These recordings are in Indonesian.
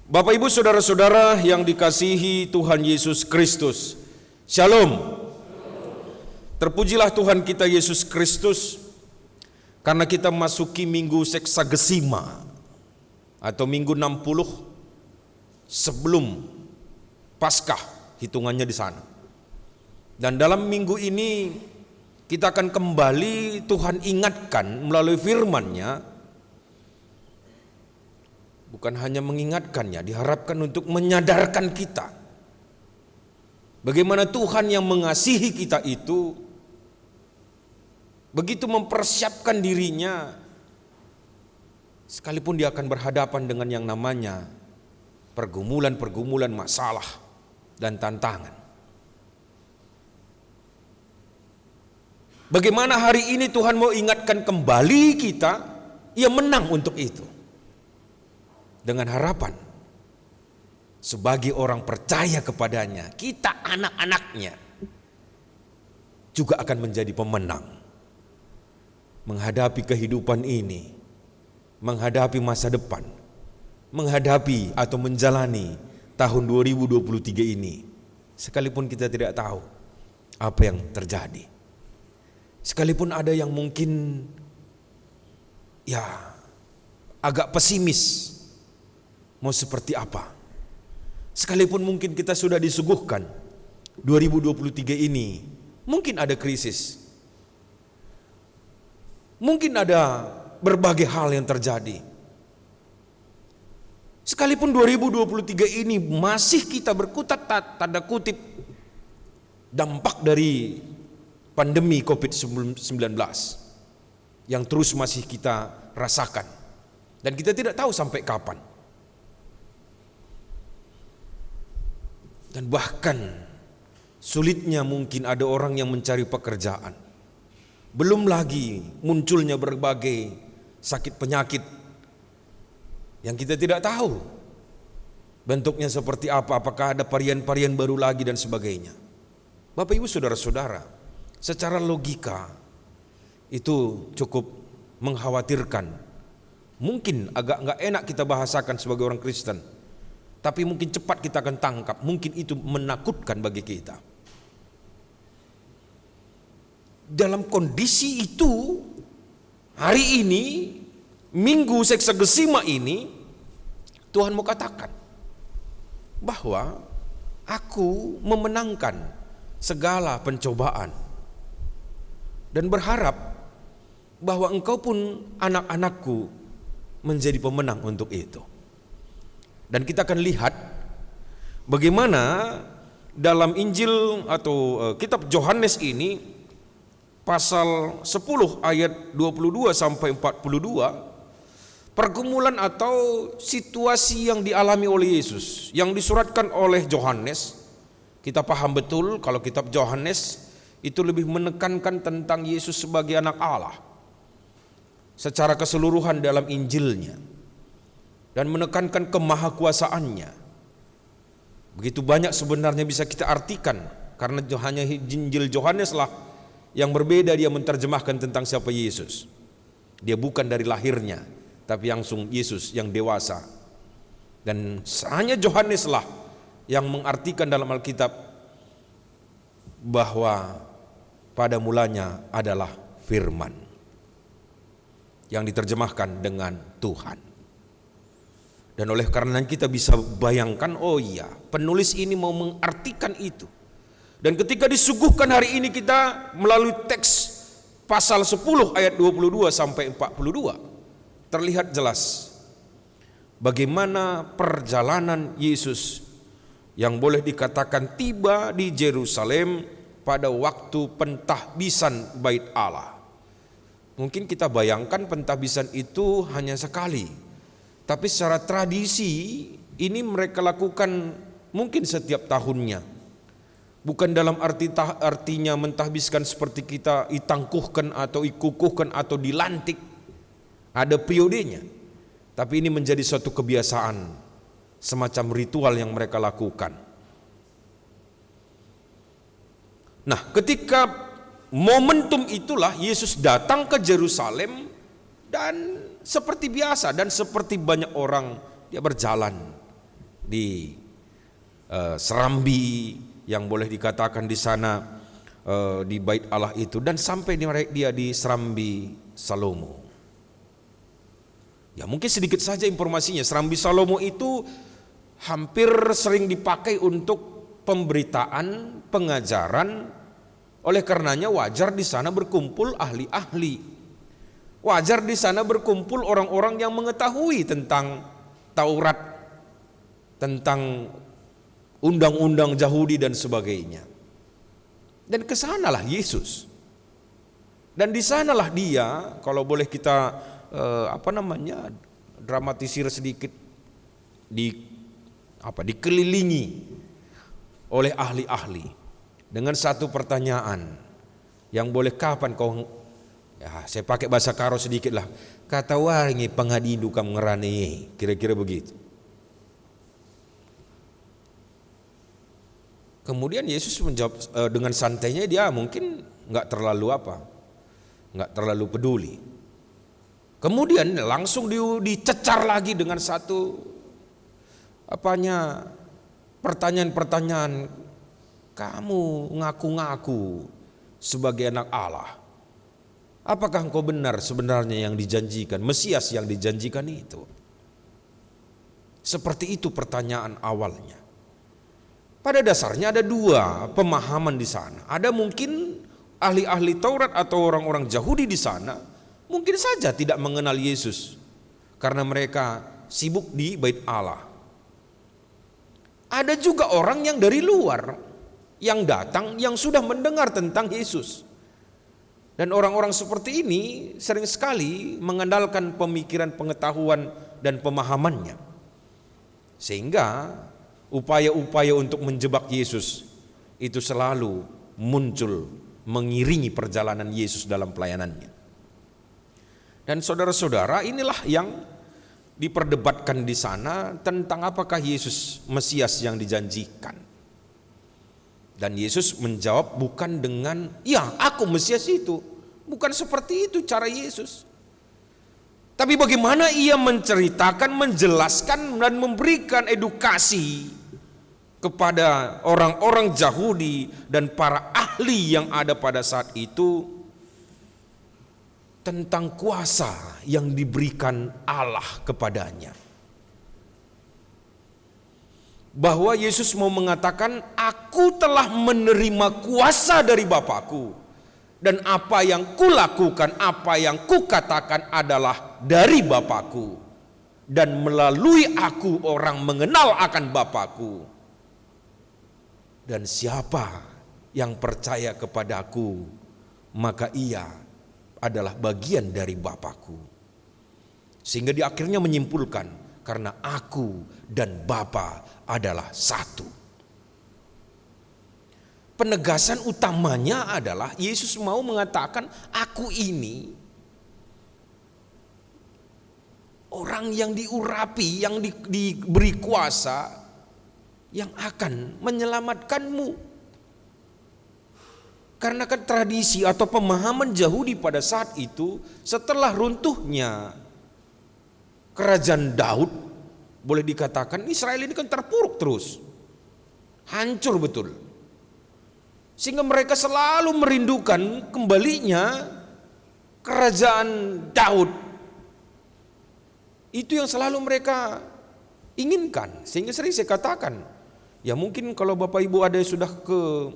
Bapak Ibu saudara-saudara yang dikasihi Tuhan Yesus Kristus, Shalom. Terpujilah Tuhan kita Yesus Kristus, karena kita memasuki minggu Seksagesima atau minggu 60 sebelum Paskah, hitungannya di sana. Dan dalam minggu ini kita akan kembali Tuhan ingatkan melalui firman-Nya. Bukan hanya mengingatkannya, diharapkan untuk menyadarkan kita bagaimana Tuhan yang mengasihi kita itu begitu mempersiapkan dirinya, sekalipun dia akan berhadapan dengan yang namanya pergumulan-pergumulan, masalah dan tantangan. Bagaimana hari ini Tuhan mau ingatkan kembali kita, Ia menang untuk itu. Dengan harapan sebagai orang percaya kepadanya, kita anak-anaknya juga akan menjadi pemenang menghadapi kehidupan ini, menghadapi masa depan, menghadapi atau menjalani tahun 2023 ini. Sekalipun kita tidak tahu apa yang terjadi, sekalipun ada yang mungkin agak pesimis mau seperti apa, sekalipun mungkin kita sudah disuguhkan 2023 ini mungkin ada krisis, mungkin ada berbagai hal yang terjadi. Sekalipun 2023 ini masih kita berkutat tanda kutip dampak dari pandemi COVID-19 yang terus masih kita rasakan, dan kita tidak tahu sampai kapan. Dan bahkan sulitnya mungkin ada orang yang mencari pekerjaan. Belum lagi munculnya berbagai sakit penyakit yang kita tidak tahu bentuknya seperti apa, apakah ada varian-varian baru lagi dan sebagainya. Bapak Ibu saudara-saudara, secara logika itu cukup mengkhawatirkan. Mungkin agak nggak enak kita bahasakan sebagai orang Kristen, tapi mungkin cepat kita akan tangkap, mungkin itu menakutkan bagi kita. Dalam kondisi itu, hari ini, minggu Seksagesima ini, Tuhan mau katakan bahwa aku memenangkan segala pencobaan dan berharap bahwa engkau pun anak-anakku menjadi pemenang untuk itu. Dan kita akan lihat bagaimana dalam Injil atau kitab Yohanes ini pasal 10 ayat 22 sampai 42, pergumulan atau situasi yang dialami oleh Yesus yang disuratkan oleh Yohanes. Kita paham betul kalau kitab Yohanes itu lebih menekankan tentang Yesus sebagai anak Allah secara keseluruhan dalam Injilnya, dan menekankan kemahakuasaannya. Begitu banyak sebenarnya bisa kita artikan, karena hanya Injil Yohanes lah yang berbeda, dia menerjemahkan tentang siapa Yesus. Dia bukan dari lahirnya, tapi langsung Yesus yang dewasa. Dan hanya Yohanes lah yang mengartikan dalam Alkitab bahwa pada mulanya adalah firman, yang diterjemahkan dengan Tuhan. Dan oleh karena kita bisa bayangkan, oh iya, penulis ini mau mengartikan itu. Dan ketika disuguhkan hari ini kita melalui teks pasal 10 ayat 22 sampai 42, terlihat jelas bagaimana perjalanan Yesus yang boleh dikatakan tiba di Yerusalem pada waktu pentahbisan Bait Allah. Mungkin kita bayangkan pentahbisan itu hanya sekali, tapi secara tradisi ini mereka lakukan mungkin setiap tahunnya. Bukan dalam artinya mentahbiskan seperti kita ditangkuhkan atau dikukuhkan atau dilantik. Ada periodenya. Tapi ini menjadi suatu kebiasaan, semacam ritual yang mereka lakukan. Nah, ketika momentum itulah Yesus datang ke Yerusalem, dan seperti biasa dan seperti banyak orang dia berjalan di serambi yang boleh dikatakan di sana di bait Allah itu, dan sampai dia di serambi Salomo. Ya mungkin sedikit saja informasinya. Serambi Salomo itu hampir sering dipakai untuk pemberitaan, pengajaran. Oleh karenanya wajar di sana berkumpul ahli-ahli. Wajar di sana berkumpul orang-orang yang mengetahui tentang Taurat, tentang undang-undang Yahudi dan sebagainya. Dan kesanalah Yesus. Dan di sanalah dia, kalau boleh kita dramatisir sedikit, dikelilingi oleh ahli-ahli dengan satu pertanyaan yang boleh kapan kau, ya saya pakai bahasa Karo sedikit lah, kata waringi pangadidu kam ngerane, kira-kira begitu. Kemudian Yesus menjawab dengan santainya, dia mungkin nggak terlalu peduli. Kemudian langsung dicecar lagi dengan satu pertanyaan-pertanyaan. Kamu ngaku-ngaku sebagai anak Allah. Apakah engkau benar sebenarnya yang dijanjikan, Mesias yang dijanjikan itu? Seperti itu pertanyaan awalnya. Pada dasarnya ada dua pemahaman di sana. Ada mungkin ahli-ahli Taurat atau orang-orang Yahudi di sana mungkin saja tidak mengenal Yesus karena mereka sibuk di bait Allah. Ada juga orang yang dari luar yang datang yang sudah mendengar tentang Yesus. Dan orang-orang seperti ini sering sekali mengandalkan pemikiran, pengetahuan dan pemahamannya. Sehingga upaya-upaya untuk menjebak Yesus itu selalu muncul mengiringi perjalanan Yesus dalam pelayanannya. Dan saudara-saudara, inilah yang diperdebatkan di sana tentang apakah Yesus Mesias yang dijanjikan. Dan Yesus menjawab bukan dengan, ya aku Mesias itu. Bukan seperti itu cara Yesus. Tapi bagaimana ia menceritakan, menjelaskan dan memberikan edukasi kepada orang-orang Yahudi dan para ahli yang ada pada saat itu tentang kuasa yang diberikan Allah kepadanya. Bahwa Yesus mau mengatakan, aku telah menerima kuasa dari Bapakku, dan apa yang kulakukan, apa yang kukatakan adalah dari Bapakku, dan melalui aku orang mengenal akan Bapakku. Dan siapa yang percaya kepadaku, maka ia adalah bagian dari Bapakku. Sehingga di akhirnya menyimpulkan, karena aku dan Bapa adalah satu. Penegasan utamanya adalah Yesus mau mengatakan, aku ini orang yang diurapi, yang diberi kuasa, yang akan menyelamatkanmu. Karena kan tradisi atau pemahaman Yahudi pada saat itu, setelah runtuhnya kerajaan Daud, boleh dikatakan Israel ini kan terpuruk terus, hancur betul. Sehingga mereka selalu merindukan kembalinya kerajaan Daud. Itu yang selalu mereka inginkan. Sehingga sering saya katakan, ya mungkin kalau Bapak Ibu ada yang sudah ke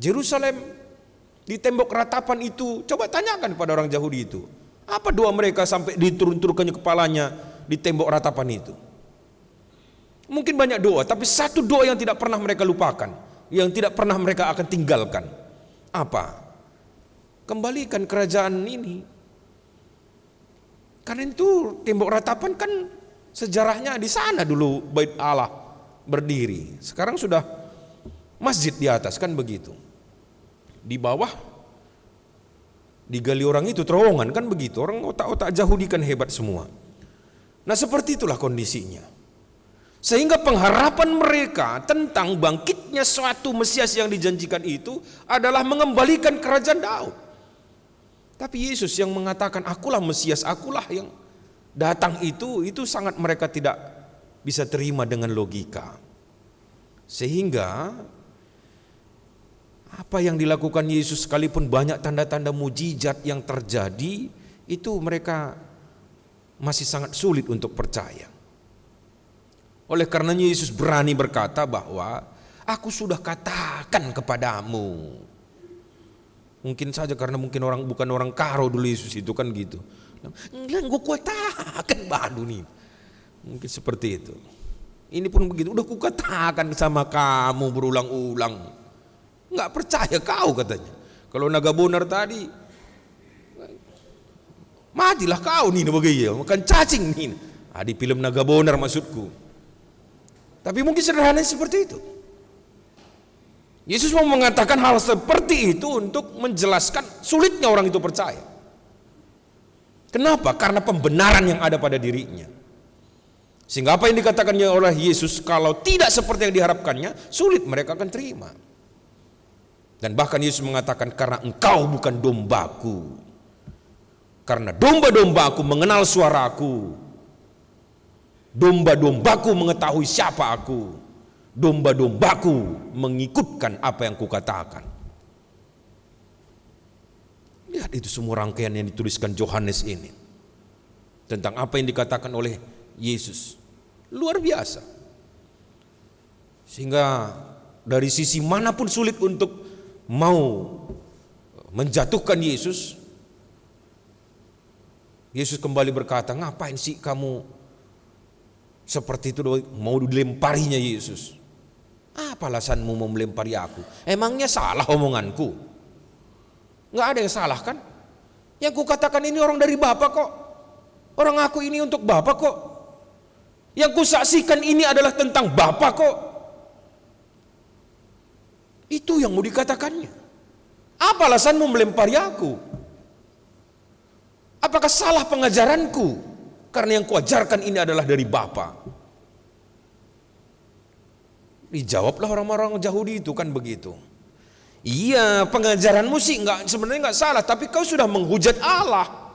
Yerusalem, di tembok ratapan itu, coba tanyakan pada orang Yahudi itu, apa doa mereka sampai diturun-turunkannya kepalanya di tembok ratapan itu. Mungkin banyak doa, tapi satu doa yang tidak pernah mereka lupakan, yang tidak pernah mereka akan tinggalkan. Apa? Kembalikan kerajaan ini. Karena itu tembok ratapan kan sejarahnya di sana dulu bait Allah berdiri. Sekarang sudah masjid di atas, kan begitu. Di bawah digali orang itu terowongan, kan begitu. Orang otak-otak Yahudi kan hebat semua. Nah seperti itulah kondisinya. Sehingga pengharapan mereka tentang bangkitnya suatu Mesias yang dijanjikan itu adalah mengembalikan kerajaan Daud. Tapi Yesus yang mengatakan akulah Mesias, akulah yang datang itu sangat mereka tidak bisa terima dengan logika. Sehingga apa yang dilakukan Yesus sekalipun banyak tanda-tanda mujizat yang terjadi, itu mereka masih sangat sulit untuk percaya. Oleh karenanya Yesus berani berkata bahwa aku sudah katakan kepadamu. Mungkin saja karena mungkin bukan orang karo dulu Yesus itu kan gitu. Enggak, gue katakan baru nih. Mungkin seperti itu. Ini pun begitu, udah kukatakan sama kamu berulang-ulang. Enggak percaya kau katanya. Kalau naga bonar tadi, matilah kau nih begitu, makan cacing nih. Di film naga bonar maksudku. Tapi mungkin sederhananya seperti itu. Yesus mau mengatakan hal seperti itu untuk menjelaskan sulitnya orang itu percaya. Kenapa? Karena pembenaran yang ada pada dirinya. Sehingga apa yang dikatakannya oleh Yesus kalau tidak seperti yang diharapkannya, sulit mereka akan terima. Dan bahkan Yesus mengatakan, karena engkau bukan dombaku. Karena domba-dombaku mengenal suaraku. Domba-dombaku mengetahui siapa aku. Domba-dombaku mengikutkan apa yang kukatakan. Lihat itu semua rangkaian yang dituliskan Yohanes ini. Tentang apa yang dikatakan oleh Yesus. Luar biasa. Sehingga dari sisi manapun sulit untuk mau menjatuhkan Yesus. Yesus kembali berkata, ngapain sih kamu seperti itu, mau dilemparinya Yesus? Apa alasanmu mau melempari aku? Emangnya salah omonganku? Nggak ada yang salah kan? Yang kukatakan ini orang dari Bapa kok. Orang aku ini untuk Bapa kok. Yang kusaksikan ini adalah tentang Bapa kok. Itu yang mau dikatakannya. Apa alasanmu melempari aku? Apakah salah pengajaranku? Karena yang kuajarkan ini adalah dari Bapa. Dijawablah orang-orang Yahudi itu kan begitu. Iya, pengajaranmu sih sebenarnya nggak salah, tapi kau sudah menghujat Allah.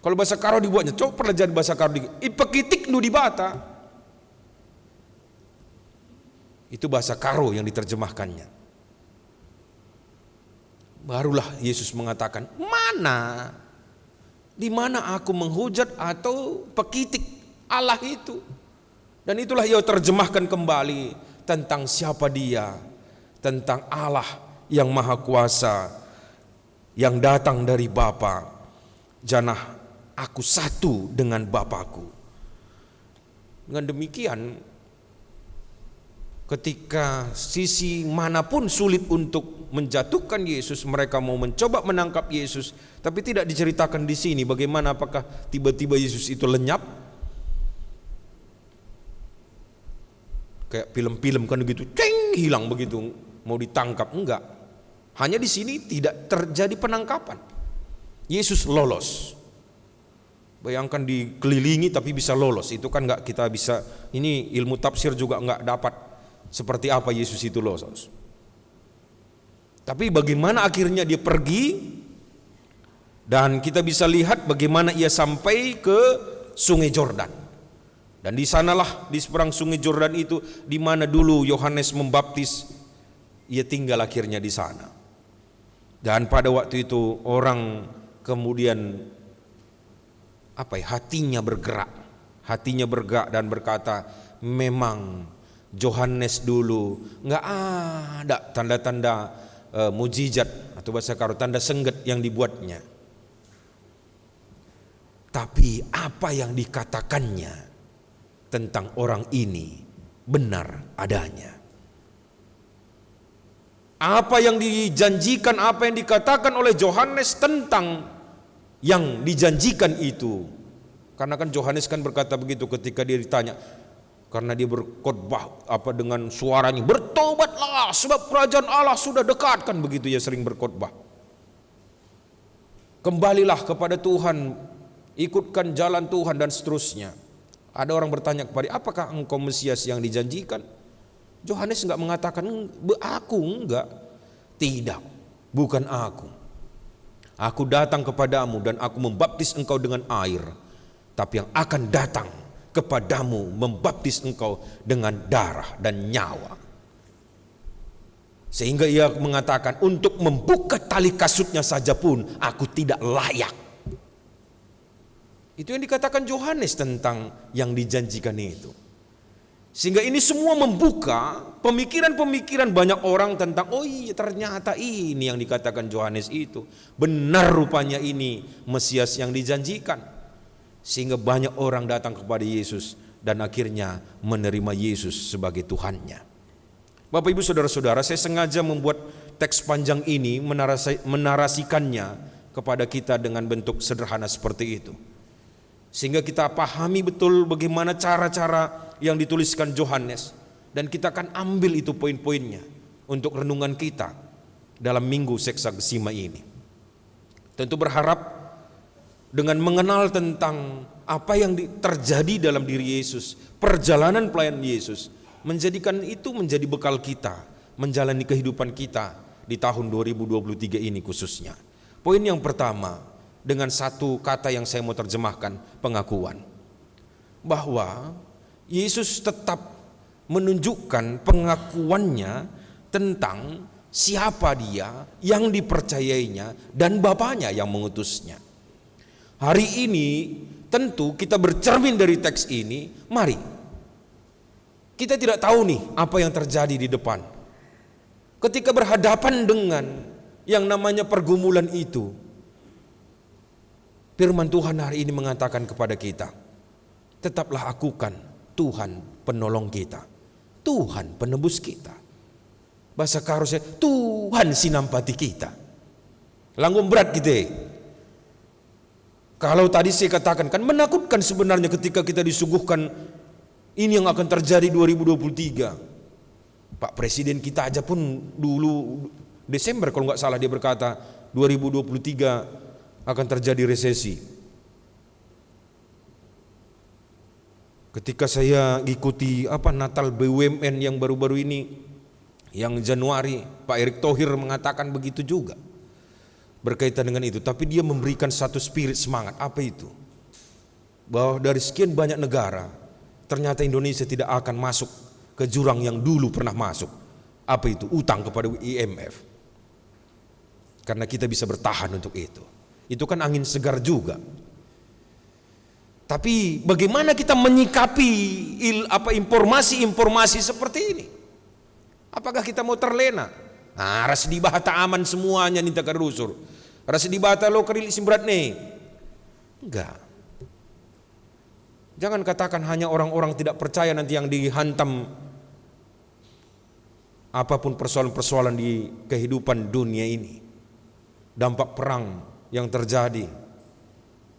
Kalau bahasa karo dibuatnya, coba pelajari bahasa karo ipekitik nu dibata. Itu bahasa karo yang diterjemahkannya. Barulah Yesus mengatakan, mana? Di mana aku menghujat atau pekitik Allah itu? Dan itulah ia terjemahkan kembali tentang siapa dia, tentang Allah yang maha kuasa, yang datang dari Bapa. Janah aku satu dengan Bapakku. Dengan demikian, ketika sisi manapun sulit untuk menjatuhkan Yesus, mereka mau mencoba menangkap Yesus, tapi tidak diceritakan di sini bagaimana, apakah tiba-tiba Yesus itu lenyap kayak film-film kan begitu, ceng, hilang begitu, mau ditangkap, enggak. Hanya di sini tidak terjadi penangkapan. Yesus lolos. Bayangkan dikelilingi tapi bisa lolos, itu kan enggak kita bisa. Ini ilmu tafsir juga enggak dapat seperti apa Yesus itu lolos. Tapi bagaimana akhirnya dia pergi, dan kita bisa lihat bagaimana ia sampai ke Sungai Yordan. Dan di sanalah di seberang Sungai Yordan itu di mana dulu Yohanes membaptis, ia tinggal akhirnya di sana. Dan pada waktu itu orang kemudian hatinya bergerak dan berkata, memang Yohanes dulu nggak ada tanda-tanda mujizat atau bahasa karo tanda sengget yang dibuatnya. Tapi apa yang dikatakannya tentang orang ini benar adanya. Apa yang dijanjikan, apa yang dikatakan oleh Yohanes tentang yang dijanjikan itu. Karena kan Yohanes kan berkata begitu ketika dia ditanya, karena dia berkhotbah dengan suaranya, bertobatlah sebab kerajaan Allah sudah dekat, kan begitu ya, sering berkhotbah. Kembalilah kepada Tuhan, ikutkan jalan Tuhan dan seterusnya. Ada orang bertanya kepada, apakah engkau Mesias yang dijanjikan? Yohanes enggak mengatakan, aku enggak. Tidak, bukan aku. Aku datang kepadamu dan aku membaptis engkau dengan air. Tapi yang akan datang kepadamu membaptis engkau dengan darah dan nyawa. Sehingga ia mengatakan, untuk membuka tali kasutnya saja pun aku tidak layak. Itu yang dikatakan Yohanes tentang yang dijanjikan itu. Sehingga ini semua membuka pemikiran-pemikiran banyak orang tentang, oh iya ternyata ini yang dikatakan Yohanes itu. Benar rupanya ini Mesias yang dijanjikan. Sehingga banyak orang datang kepada Yesus dan akhirnya menerima Yesus sebagai Tuhannya. Bapak Ibu Saudara-saudara, saya sengaja membuat teks panjang ini menarasikannya kepada kita dengan bentuk sederhana seperti itu. Sehingga kita pahami betul bagaimana cara-cara yang dituliskan Yohanes, dan kita akan ambil itu poin-poinnya untuk renungan kita dalam minggu Seksagesima ini. Tentu berharap dengan mengenal tentang apa yang terjadi dalam diri Yesus, perjalanan pelayanan Yesus, menjadikan itu menjadi bekal kita menjalani kehidupan kita di tahun 2023 ini khususnya. Poin yang pertama, dengan satu kata yang saya mau terjemahkan, pengakuan. Bahwa Yesus tetap menunjukkan pengakuannya tentang siapa dia, yang dipercayainya, dan Bapaknya yang mengutusnya. Hari ini tentu kita bercermin dari teks ini, mari kita tidak tahu nih apa yang terjadi di depan. Ketika berhadapan dengan yang namanya pergumulan itu, firman Tuhan hari ini mengatakan kepada kita, tetaplah akukan Tuhan penolong kita, Tuhan penebus kita. Bahasa karosnya, Tuhan sinampati kita. Langgung berat gitu. Kalau tadi saya katakan, kan menakutkan sebenarnya ketika kita disuguhkan ini yang akan terjadi 2023. Pak Presiden kita aja pun dulu Desember kalau nggak salah dia berkata 2023 akan terjadi resesi. Ketika saya ikuti Natal BUMN yang baru-baru ini, yang Januari, Pak Erick Thohir mengatakan begitu juga berkaitan dengan itu. Tapi dia memberikan satu spirit semangat. Apa itu? Bahwa dari sekian banyak negara, ternyata Indonesia tidak akan masuk ke jurang yang dulu pernah masuk. Apa itu? Utang kepada IMF. Karena kita bisa bertahan untuk itu. Itu kan angin segar juga. Tapi bagaimana kita menyikapi informasi-informasi seperti ini? Apakah kita mau terlena? Ras di bahata aman semuanya ninta karusur. Ras di bahata lo kerili simberat nih. Enggak. Jangan katakan hanya orang-orang tidak percaya nanti yang dihantam apapun persoalan-persoalan di kehidupan dunia ini. Dampak perang yang terjadi.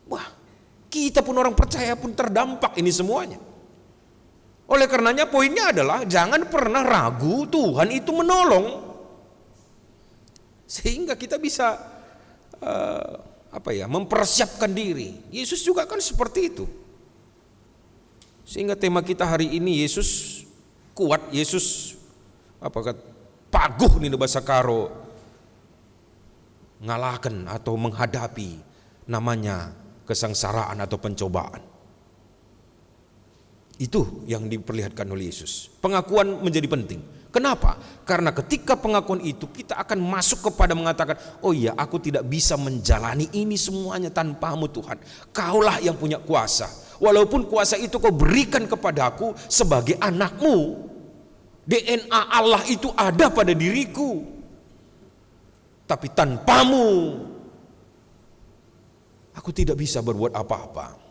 Wah, kita pun orang percaya pun terdampak ini semuanya. Oleh karenanya poinnya adalah jangan pernah ragu Tuhan itu menolong. Sehingga kita bisa mempersiapkan diri. Yesus juga kan seperti itu. Sehingga tema kita hari ini Yesus kuat, Yesus paguh nih bahasa karo, ngalahkan atau menghadapi namanya kesengsaraan atau pencobaan. Itu yang diperlihatkan oleh Yesus. Pengakuan menjadi penting. Kenapa? Karena ketika pengakuan itu kita akan masuk kepada mengatakan, oh iya aku tidak bisa menjalani ini semuanya tanpamu Tuhan. Kaulah yang punya kuasa. Walaupun kuasa itu kau berikan kepadaku sebagai anakmu. DNA Allah itu ada pada diriku. Tapi tanpamu aku tidak bisa berbuat apa-apa.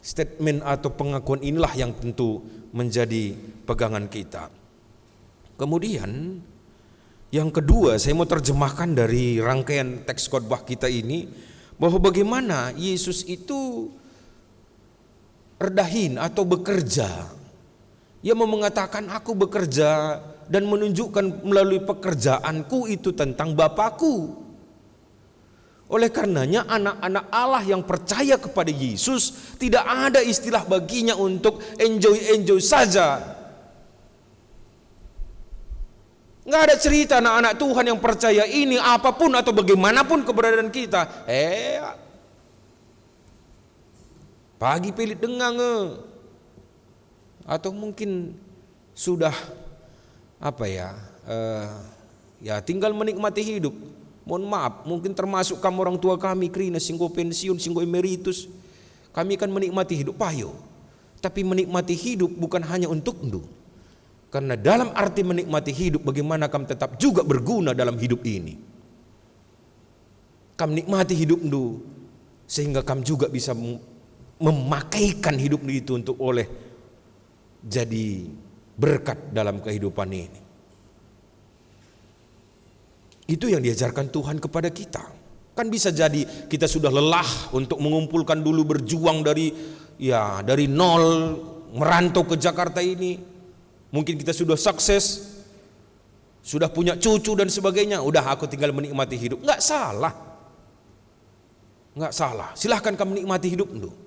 Statement atau pengakuan inilah yang tentu menjadi pegangan kita. Kemudian yang kedua, saya mau terjemahkan dari rangkaian teks khotbah kita ini, bahwa bagaimana Yesus itu redahin atau bekerja. Ia mau mengatakan aku bekerja dan menunjukkan melalui pekerjaanku itu tentang Bapakku. Oleh karenanya anak-anak Allah yang percaya kepada Yesus tidak ada istilah baginya untuk enjoy saja. Nggak ada cerita anak-anak Tuhan yang percaya ini apapun atau bagaimanapun keberadaan kita. Pagi pelit dengang, atau mungkin sudah ya tinggal menikmati hidup. Mohon maaf, mungkin termasuk kamu orang tua kami, Krina, singgo pensiun, singgo emeritus. Kami kan menikmati hidup payo. Tapi menikmati hidup bukan hanya untuk ndu. Karena dalam arti menikmati hidup, bagaimana kamu tetap juga berguna dalam hidup ini. Kamu nikmati hidup ndu, sehingga kamu juga bisa memakaikan hidup itu untuk oleh jadi berkat dalam kehidupan ini. Itu yang diajarkan Tuhan kepada kita. Kan bisa jadi kita sudah lelah untuk mengumpulkan dulu, berjuang dari nol merantau ke Jakarta ini. Mungkin kita sudah sukses, sudah punya cucu dan sebagainya. Udah, aku tinggal menikmati hidup. Enggak salah. Enggak salah. Silahkan kamu menikmati hidup dulu.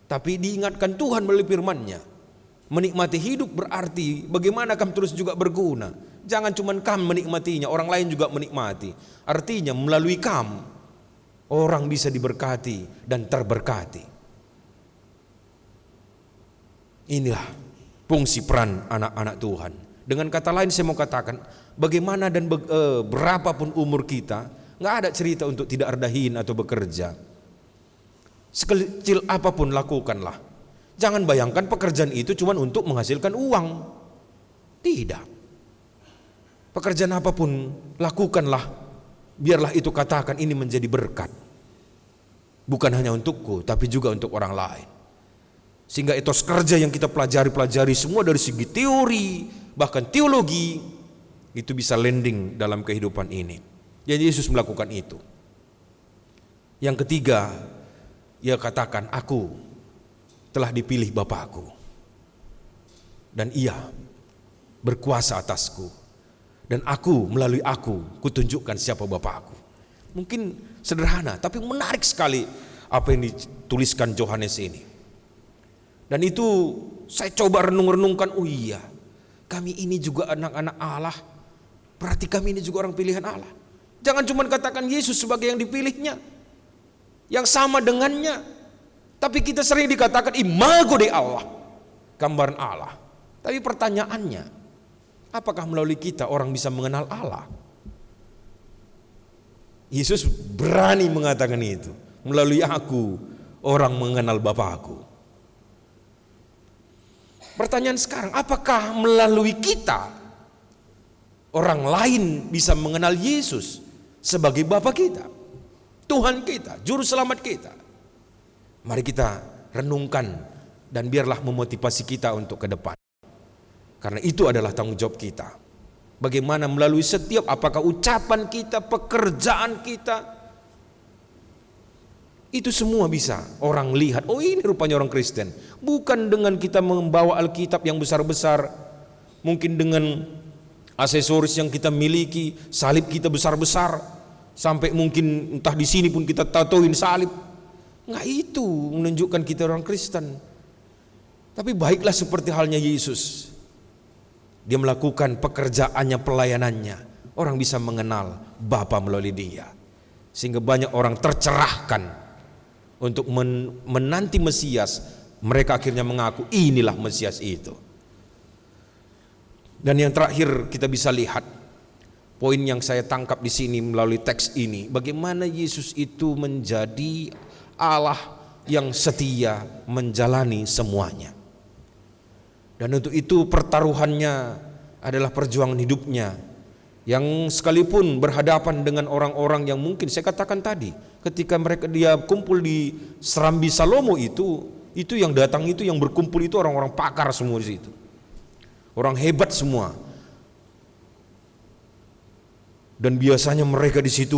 Tapi diingatkan Tuhan melalui firman-Nya. Menikmati hidup berarti bagaimana kamu terus juga berguna. Jangan cuma kamu menikmatinya, orang lain juga menikmati. Artinya melalui kamu orang bisa diberkati dan terberkati. Inilah fungsi peran anak-anak Tuhan. Dengan kata lain saya mau katakan, bagaimana dan berapapun umur kita, nggak ada cerita untuk tidak redahin atau bekerja. Sekecil apapun lakukanlah. Jangan bayangkan pekerjaan itu cuma untuk menghasilkan uang. Tidak. Pekerjaan apapun lakukanlah, biarlah itu katakan ini menjadi berkat. Bukan hanya untukku, tapi juga untuk orang lain. Sehingga etos kerja yang kita pelajari semua dari segi teori, bahkan teologi, itu bisa landing dalam kehidupan ini. Jadi Yesus melakukan itu. Yang ketiga, Ia katakan, aku telah dipilih Bapakku, dan Ia berkuasa atasku, dan aku melalui aku kutunjukkan siapa Bapakku. Mungkin sederhana, tapi menarik sekali apa yang dituliskan Yohanes ini. Dan itu saya coba renung-renungkan, oh iya, kami ini juga anak-anak Allah, berarti kami ini juga orang pilihan Allah. Jangan cuma katakan Yesus sebagai yang dipilihnya, yang sama dengannya, tapi kita sering dikatakan imago Dei Allah, gambaran Allah. Tapi pertanyaannya, apakah melalui kita orang bisa mengenal Allah? Yesus berani mengatakan itu, melalui aku orang mengenal Bapakku. Pertanyaan sekarang, apakah melalui kita orang lain bisa mengenal Yesus sebagai Bapa kita, Tuhan kita, Juru Selamat kita? Mari kita renungkan dan biarlah memotivasi kita untuk ke depan. Karena itu adalah tanggung jawab kita. Bagaimana melalui setiap, apakah ucapan kita, pekerjaan kita, itu semua bisa orang lihat, oh ini rupanya orang Kristen. Bukan dengan kita membawa Alkitab yang besar-besar, mungkin dengan aksesoris yang kita miliki, salib kita besar-besar, sampai mungkin entah di sini pun kita tatoin salib. Enggak itu menunjukkan kita orang Kristen. Tapi baiklah seperti halnya Yesus. Dia melakukan pekerjaannya, pelayanannya. Orang bisa mengenal Bapa melalui dia. Sehingga banyak orang tercerahkan untuk menanti Mesias. Mereka akhirnya mengaku inilah Mesias itu. Dan yang terakhir kita bisa lihat, poin yang saya tangkap di sini melalui teks ini, bagaimana Yesus itu menjadi Allah yang setia menjalani semuanya. Dan untuk itu pertaruhannya adalah perjuangan hidupnya, yang sekalipun berhadapan dengan orang-orang yang mungkin saya katakan tadi, ketika dia kumpul di Serambi Salomo itu yang datang itu, yang berkumpul itu orang-orang pakar semua di situ, orang hebat semua. Dan biasanya mereka di situ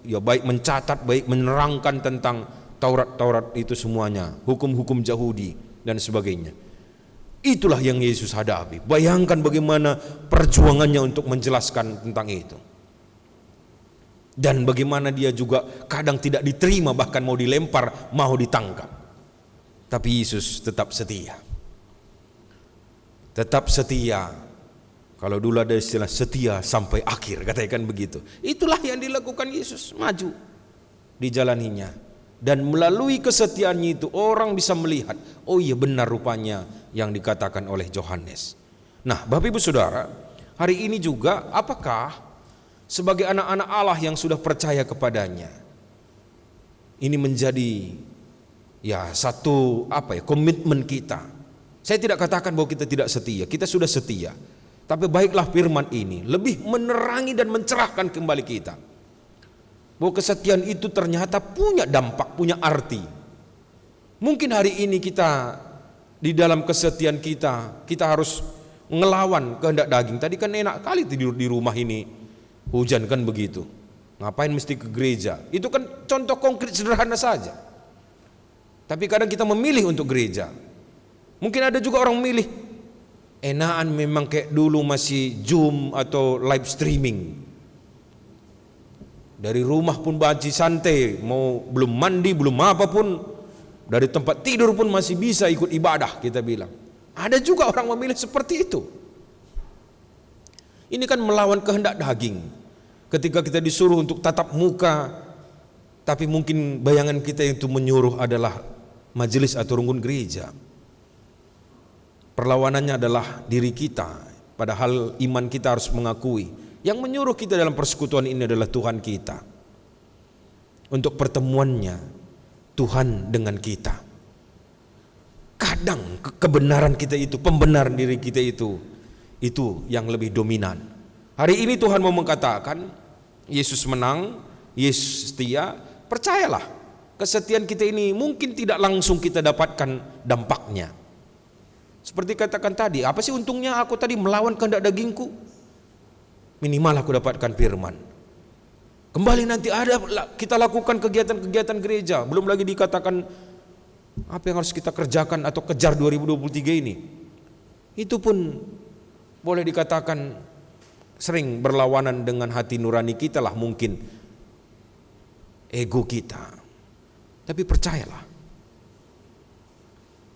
baik mencatat, baik menerangkan tentang Taurat itu semuanya, hukum-hukum Yahudi dan sebagainya. Itulah yang Yesus hadapi. Bayangkan bagaimana perjuangannya untuk menjelaskan tentang itu. Dan bagaimana dia juga kadang tidak diterima, bahkan mau dilempar, mau ditangkap. Tapi Yesus tetap setia. Tetap setia. Kalau dulu ada istilah setia sampai akhir, katakan begitu. Itulah yang dilakukan Yesus, maju dijalaninya. Dan melalui kesetiaannya itu orang bisa melihat, oh iya benar rupanya yang dikatakan oleh Yohanes. Nah, Bapak Ibu Saudara, hari ini juga apakah sebagai anak-anak Allah yang sudah percaya kepadanya, ini menjadi satu komitmen kita. Saya tidak katakan bahwa kita tidak setia, kita sudah setia. Tapi baiklah firman ini lebih menerangi dan mencerahkan kembali kita, bahwa kesetiaan itu ternyata punya dampak, punya arti. Mungkin hari ini kita di dalam kesetiaan kita harus ngelawan kehendak daging. Tadi kan enak kali tidur di rumah ini, hujan kan begitu. Ngapain mesti ke gereja? Itu kan contoh konkret sederhana saja. Tapi kadang kita memilih untuk gereja. Mungkin ada juga orang memilih, enakan memang kayak dulu masih Zoom atau live streaming. Dari rumah pun baci santai, mau belum mandi, belum apapun, dari tempat tidur pun masih bisa ikut ibadah, kita bilang. Ada juga orang memilih seperti itu. Ini kan melawan kehendak daging. Ketika kita disuruh untuk tatap muka, tapi mungkin bayangan kita itu menyuruh adalah majelis atau rungkun gereja. Perlawanannya adalah diri kita, padahal iman kita harus mengakui yang menyuruh kita dalam persekutuan ini adalah Tuhan kita. Untuk pertemuannya Tuhan dengan kita. Kadang kebenaran kita itu, pembenaran diri kita itu yang lebih dominan. Hari ini Tuhan mau mengatakan, Yesus menang, Yesus setia, percayalah. Kesetiaan kita ini mungkin tidak langsung kita dapatkan dampaknya. Seperti katakan tadi, apa sih untungnya aku tadi melawan kehendak dagingku? Minimal aku dapatkan firman. Kembali nanti ada kita lakukan kegiatan-kegiatan gereja, belum lagi dikatakan apa yang harus kita kerjakan atau kejar 2023 ini. Itu pun boleh dikatakan sering berlawanan dengan hati nurani kita lah, mungkin ego kita. Tapi percayalah,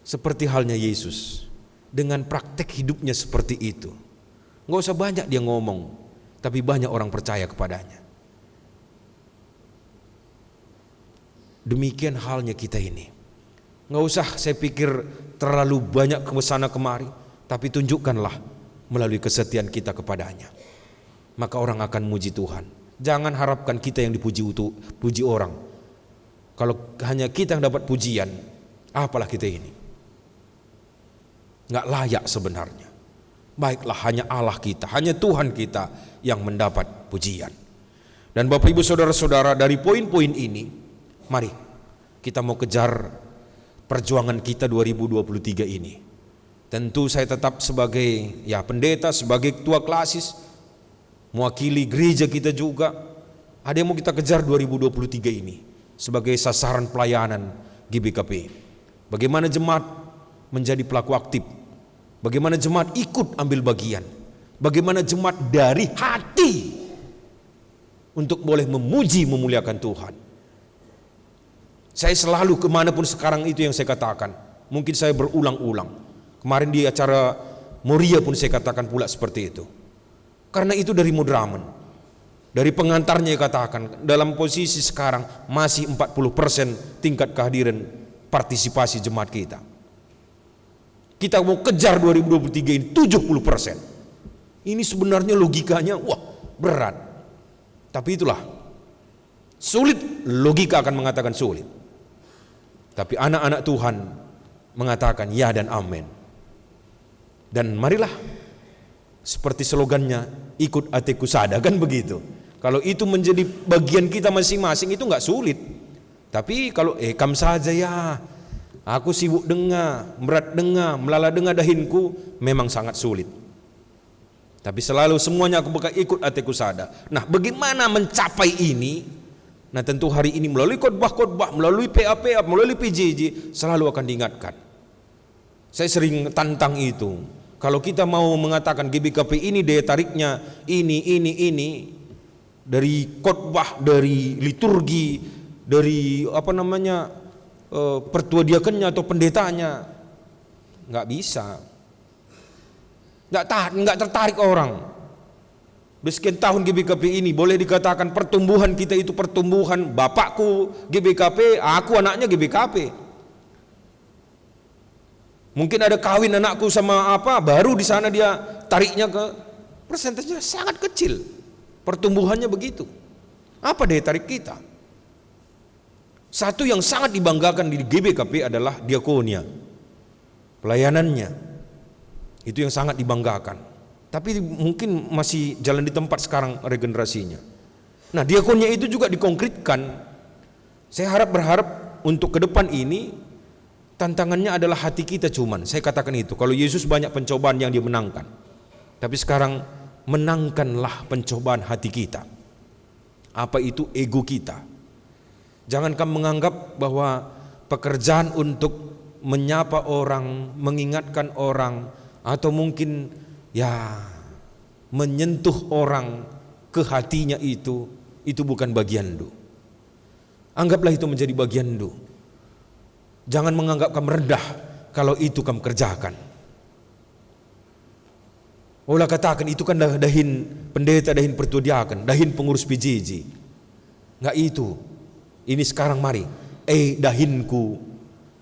seperti halnya Yesus, dengan praktek hidupnya seperti itu, nggak usah banyak dia ngomong, tapi banyak orang percaya kepadanya. Demikian halnya kita ini. Nggak usah saya pikir terlalu banyak ke sana kemari, tapi tunjukkanlah melalui kesetiaan kita kepadanya. Maka orang akan muji Tuhan. Jangan harapkan kita yang puji orang. Kalau hanya kita yang dapat pujian, apalah kita ini? Nggak layak sebenarnya. Baiklah hanya Allah kita, hanya Tuhan kita yang mendapat pujian. Dan Bapak Ibu Saudara-saudara, dari poin-poin ini, mari kita mau kejar perjuangan kita 2023 ini. Tentu saya tetap sebagai pendeta, sebagai ketua klasis, mewakili gereja kita juga. Ada yang mau kita kejar 2023 ini sebagai sasaran pelayanan GBKP. Bagaimana jemaat menjadi pelaku aktif, bagaimana jemaat ikut ambil bagian, bagaimana jemaat dari hati untuk boleh memuji memuliakan Tuhan. Saya selalu kemanapun sekarang itu yang saya katakan, mungkin saya berulang-ulang. Kemarin di acara Moria pun saya katakan pula seperti itu. Karena itu dari Mudraman, dari pengantarnya katakan, dalam posisi sekarang masih 40% tingkat kehadiran partisipasi jemaat kita. Kita mau kejar 2023 ini 70%. Ini sebenarnya logikanya berat. Tapi itulah, sulit, logika akan mengatakan sulit. Tapi anak-anak Tuhan mengatakan ya dan amin. Dan marilah, seperti slogannya, ikut hatiku sada, kan begitu. Kalau itu menjadi bagian kita masing-masing itu enggak sulit. Tapi kalau kam saja ya, aku sibuk dengar, berat dengar, melala dengar dahinku, memang sangat sulit. Tapi selalu semuanya aku bakal ikut hatiku sada. Nah, bagaimana mencapai ini? Nah, tentu hari ini melalui khotbah-khotbah, melalui PA-PA, melalui PJJ selalu akan diingatkan. Saya sering tantang itu. Kalau kita mau mengatakan GBKP ini daya tariknya ini dari khotbah, dari liturgi, dari pertua diakennya atau pendetanya, nggak bisa, nggak tertarik orang. Sekian tahun GBKP ini boleh dikatakan pertumbuhan kita itu pertumbuhan bapakku GBKP, aku anaknya GBKP. Mungkin ada kawin anakku sama apa, baru di sana dia tariknya ke persentasenya sangat kecil. Pertumbuhannya begitu. Apa daya tarik kita? Satu yang sangat dibanggakan di GBKP adalah diakonia. Pelayanannya. Itu yang sangat dibanggakan. Tapi mungkin masih jalan di tempat sekarang regenerasinya. Nah, diakonnya itu juga dikonkretkan. Saya berharap untuk ke depan ini tantangannya adalah hati kita cuman. Saya katakan itu. Kalau Yesus banyak pencobaan yang dia menangkan. Tapi sekarang menangkanlah pencobaan hati kita. Apa itu ego kita? Jangan kamu menganggap bahwa pekerjaan untuk menyapa orang, mengingatkan orang, atau mungkin menyentuh orang ke hatinya itu bukan bagian du. Anggaplah itu menjadi bagian du. Jangan menganggap kamu rendah kalau itu kamu kerjakan. Olah katakan itu kan dahin pendeta, dahin pertudiakan, dahin pengurus PJJ. Enggak itu. Ini sekarang mari, dahinku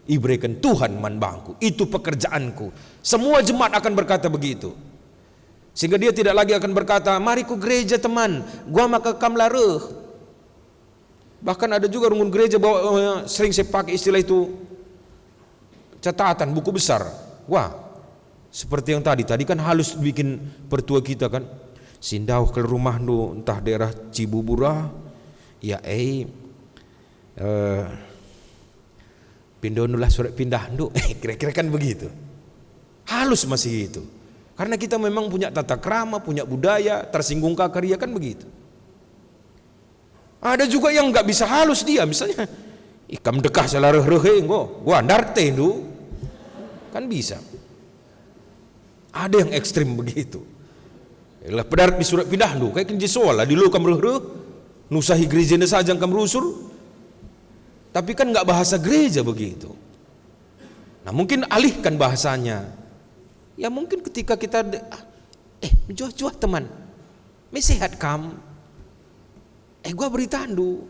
iberikan Tuhan manbangku. Itu pekerjaanku. Semua jemaat akan berkata begitu. Sehingga dia tidak lagi akan berkata, mari ku gereja teman, gua maka kam laruh. Bahkan ada juga rungun gereja bahwa sering saya pakai istilah itu catatan buku besar. Wah, seperti yang tadi kan halus bikin pertua kita kan. Sindau ke rumah nu entah daerah Cibubura, pindonulah surat pindah nu, kira-kira kan begitu. Halus masih itu. Karena kita memang punya tata krama, punya budaya, tersinggung karya kan begitu. Ada juga yang nggak bisa halus dia, misalnya, ikam dekah salareh rehe gua andarte du, kan bisa. Ada yang ekstrim begitu. Lah pedarat di surat pindah du, kayak kenji soal lah, di lu kam rehe, nusahi gerejanya saja kam rusur. Tapi kan nggak bahasa gereja begitu. Nah mungkin alihkan bahasanya. Ya mungkin ketika kita menjuah teman, mesehat kam, gua beri tandu,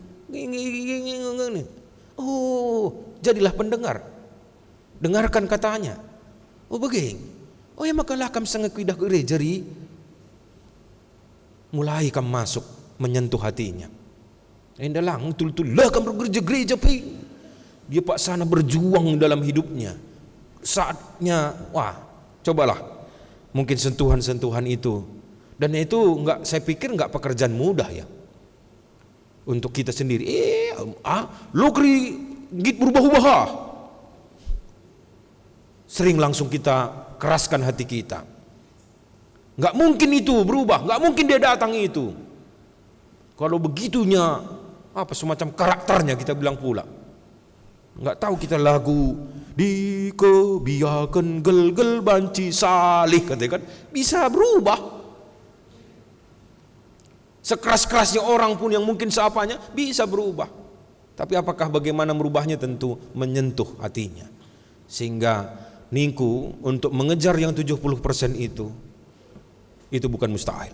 jadilah pendengar, dengarkan katanya, begini, makalah kam sangat kuidah gereja ri, mulai kam masuk menyentuh hatinya, endalang tul lah kam bergereja pi, dia pak sana berjuang dalam hidupnya, saatnya cobalah mungkin sentuhan-sentuhan itu, dan itu saya pikir enggak pekerjaan mudah ya untuk kita sendiri. Lo kri git berubah-ubah, sering langsung kita keraskan hati kita. Enggak mungkin itu berubah, enggak mungkin dia datang itu. Kalau begitunya semacam karakternya kita bilang pula. Enggak tahu kita lagu dikebiakan gel-gel banci salih katanya kan bisa berubah. Sekeras-kerasnya orang pun yang mungkin seapanya bisa berubah. Tapi apakah bagaimana merubahnya, tentu menyentuh hatinya. Sehingga ningku untuk mengejar yang 70% itu bukan mustahil.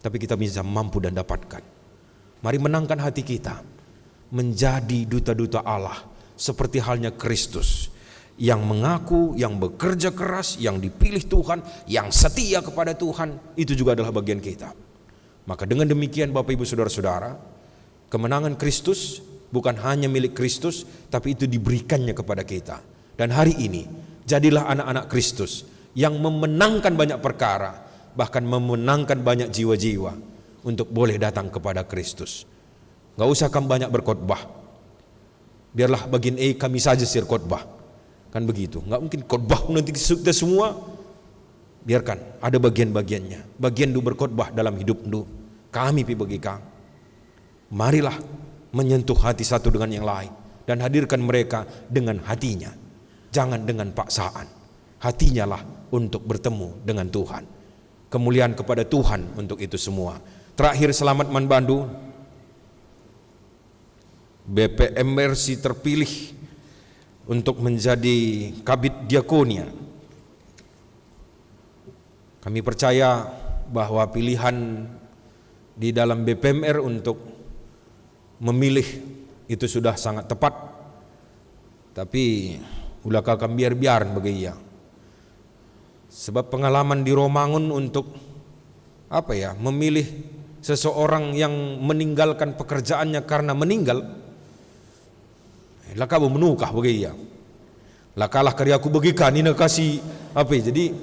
Tapi kita bisa mampu dan dapatkan. Mari menangkan hati kita menjadi duta-duta Allah. Seperti halnya Kristus yang mengaku, yang bekerja keras, yang dipilih Tuhan, yang setia kepada Tuhan, itu juga adalah bagian kita. Maka dengan demikian Bapak Ibu Saudara-saudara, kemenangan Kristus bukan hanya milik Kristus, tapi itu diberikannya kepada kita. Dan hari ini jadilah anak-anak Kristus yang memenangkan banyak perkara, bahkan memenangkan banyak jiwa-jiwa untuk boleh datang kepada Kristus. Gak usah kamu banyak berkhotbah. Biarlah bagian kami saja sir khotbah. Kan begitu. Enggak mungkin khotbah nanti kita semua. Biarkan ada bagian-bagiannya. Bagian du berkhotbah dalam hidup du. Kami bagi kami. Marilah menyentuh hati satu dengan yang lain dan hadirkan mereka dengan hatinya. Jangan dengan paksaan. Hatinya lah untuk bertemu dengan Tuhan. Kemuliaan kepada Tuhan untuk itu semua. Terakhir, selamat Manbandu. BPMRC terpilih untuk menjadi kabit diakonia. Kami percaya bahwa pilihan di dalam BPMR untuk memilih itu sudah sangat tepat, tapi ulah kakam biar bagi ia. Sebab pengalaman di Romangun untuk memilih seseorang yang meninggalkan pekerjaannya karena meninggal, laka menukah bagi ia. Lakalah karya aku bagikan ini kasih jadi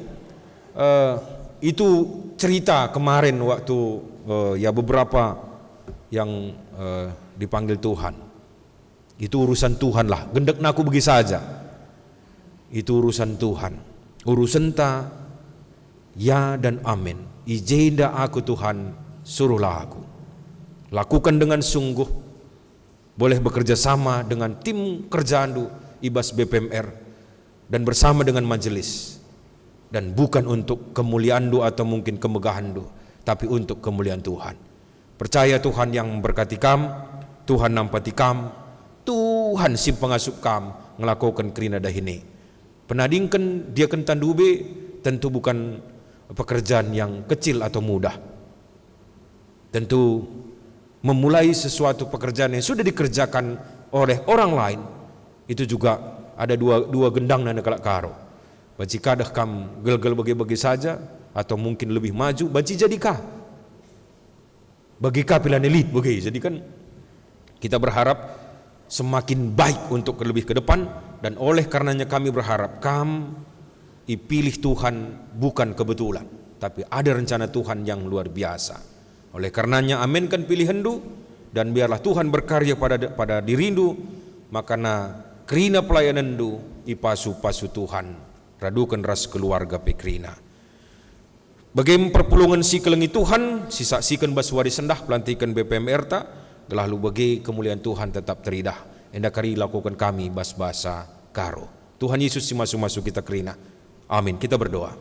itu cerita kemarin waktu beberapa yang dipanggil Tuhan. Itu urusan Tuhan lah, gendekna aku bagi saja. Itu urusan Tuhan. Urusan ta ya dan amin. Ijenda aku Tuhan, suruhlah aku. Lakukan dengan sungguh. Boleh bekerja sama dengan tim kerjaan ibas BPMR dan bersama dengan majelis, dan bukan untuk kemuliaan atau mungkin kemegahan tapi untuk kemuliaan Tuhan. Percaya Tuhan yang memberkati kam, Tuhan nampati kam, Tuhan si pengasup kam ngelakukan kerina dahini. Penadingkan dia kentan dube tentu bukan pekerjaan yang kecil atau mudah. Tentu memulai sesuatu pekerjaan yang sudah dikerjakan oleh orang lain itu juga ada dua gendang dan kalak karo. Baci kadah kam gel-gel bagi-bagi saja atau mungkin lebih maju, baci jadikah bagi pilihan elit bagi. Jadi kan kita berharap semakin baik untuk lebih ke depan, dan oleh karenanya kami berharap kam dipilih Tuhan bukan kebetulan, tapi ada rencana Tuhan yang luar biasa. Oleh karenanya aminkan pilihan dan biarlah Tuhan berkarya pada dirindu, makana kerina pelayanan ipasu-pasu Tuhan radukan ras keluarga pekrina. Bagaimana perpulungan si kelengi Tuhan, si saksikan baswari sendah pelantikan BPMR ta, lalu bagi kemuliaan Tuhan tetap teridah. Endakari lakukan kami bas basa karo. Tuhan Yesus si masuk-masuk kita kerina. Amin. Kita berdoa.